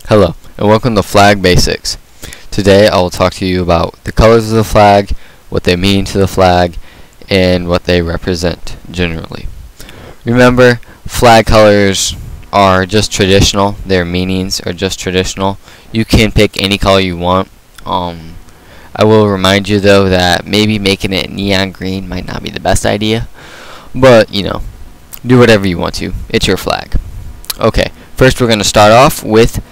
Hello, and welcome to Flag Basics. Today I will talk to you about the colors of the flag, what they mean to the flag, and what they represent generally. Remember, flag colors are just traditional. Their meanings are just traditional. You can pick any color you want. I will remind you though that maybe making it neon green might not be the best idea, but you know, do whatever you want to. It's your flag. Okay, first we're going to start off with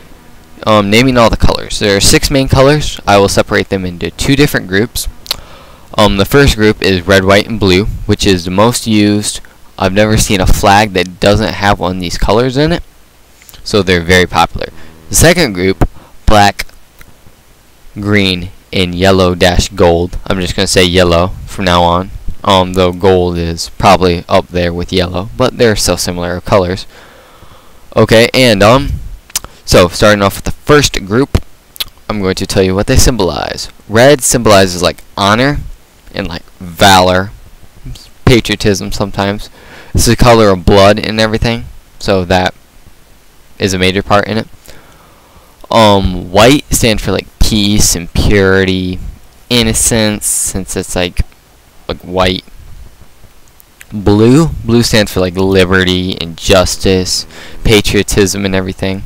naming all the colors. There are 6 main colors. I will separate them into 2 different groups. The first group is red, white, and blue, which is the most used. I've never seen a flag that doesn't have one of these colors in it, so they're very popular. The second group, black, green, and yellow-gold. I'm just going to say yellow from now on, though gold is probably up there with yellow, but they're still similar colors. Okay, and so starting off with the first group, I'm going to tell you what they symbolize. Red symbolizes like honor and like valor, patriotism sometimes. It's the color of blood and everything, so that is a major part in it. White stands for like peace and purity, innocence, since it's like white. Blue stands for like liberty and justice, patriotism and everything.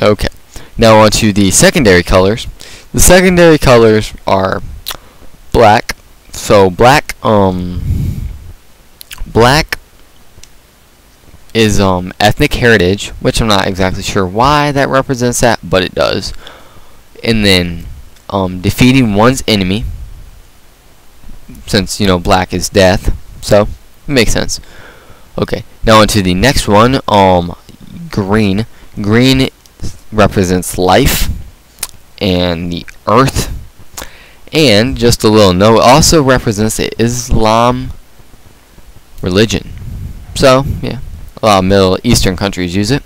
Okay, now on to the secondary colors. The secondary colors are black. So black is ethnic heritage, which I'm not exactly sure why that represents that, but it does. And then defeating one's enemy, since you know black is death, so it makes sense. Okay, now on to the next one. Green represents life and the earth, and just a little note, also represents the Islam religion. So yeah, a lot of Middle Eastern countries use it.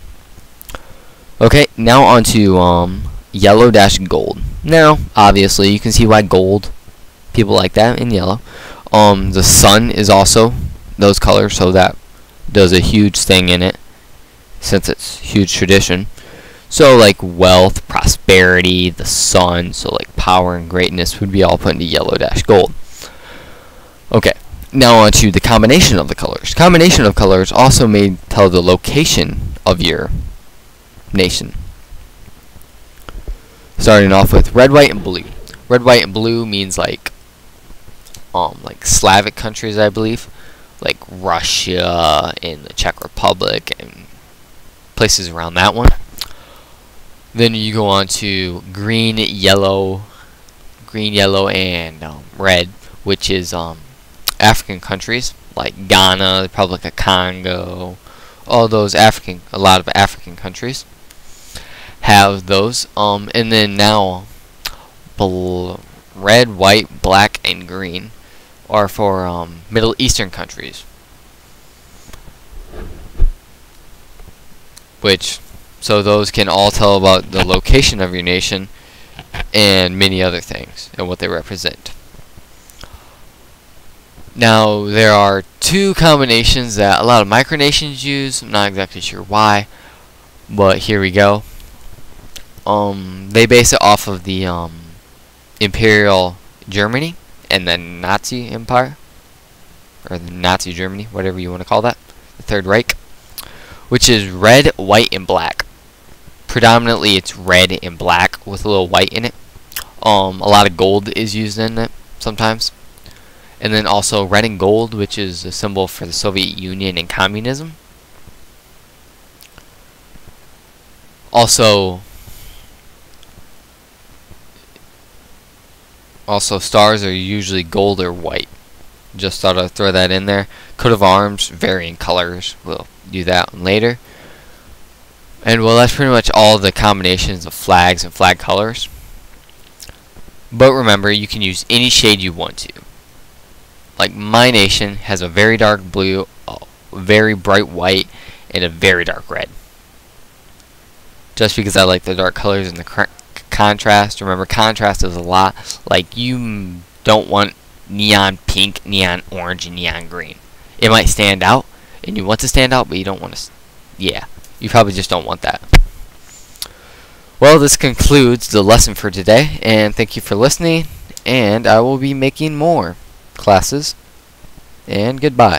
Okay, now on to yellow-gold. Now obviously you can see why gold, people like that in yellow. The sun is also those colors, so that does a huge thing in it, since it's huge tradition. So like wealth, prosperity, the sun, so like power and greatness would be all put into yellow-gold. Okay, now on to the combination of the colors. Combination of colors also may tell the location of your nation. Starting off with red, white, and blue. Red, white, and blue means like Slavic countries, I believe, like Russia and the Czech Republic and places around that one. Then you go on to green, yellow, and red, which is African countries like Ghana, the Republic of Congo, all those a lot of African countries have those. And then now red, white, black, and green are for Middle Eastern countries, so those can all tell about the location of your nation and many other things and what they represent. Now there are 2 combinations that a lot of micronations use. I'm not exactly sure why, but here we go. They base it off of the Imperial Germany and the Nazi Empire, or the Nazi Germany, whatever you want to call that, the Third Reich, which is red, white, and black. Predominantly it's red and black with a little white in it. A lot of gold is used in it sometimes. And then also red and gold, which is a symbol for the Soviet Union and communism. Also stars are usually gold or white. Just thought I'd throw that in there. Coat of arms, varying colors. We'll do that one later. And well, that's pretty much all the combinations of flags and flag colors. But remember, you can use any shade you want to. Like my nation has a very dark blue, a very bright white, and a very dark red. Just because I like the dark colors and the contrast. Remember, contrast is a lot. Like you don't want neon pink, neon orange, and neon green. It might stand out, and you want to stand out, but you don't want to. Yeah, you probably just don't want that. Well, this concludes the lesson for today, and thank you for listening, and I will be making more classes, and goodbye.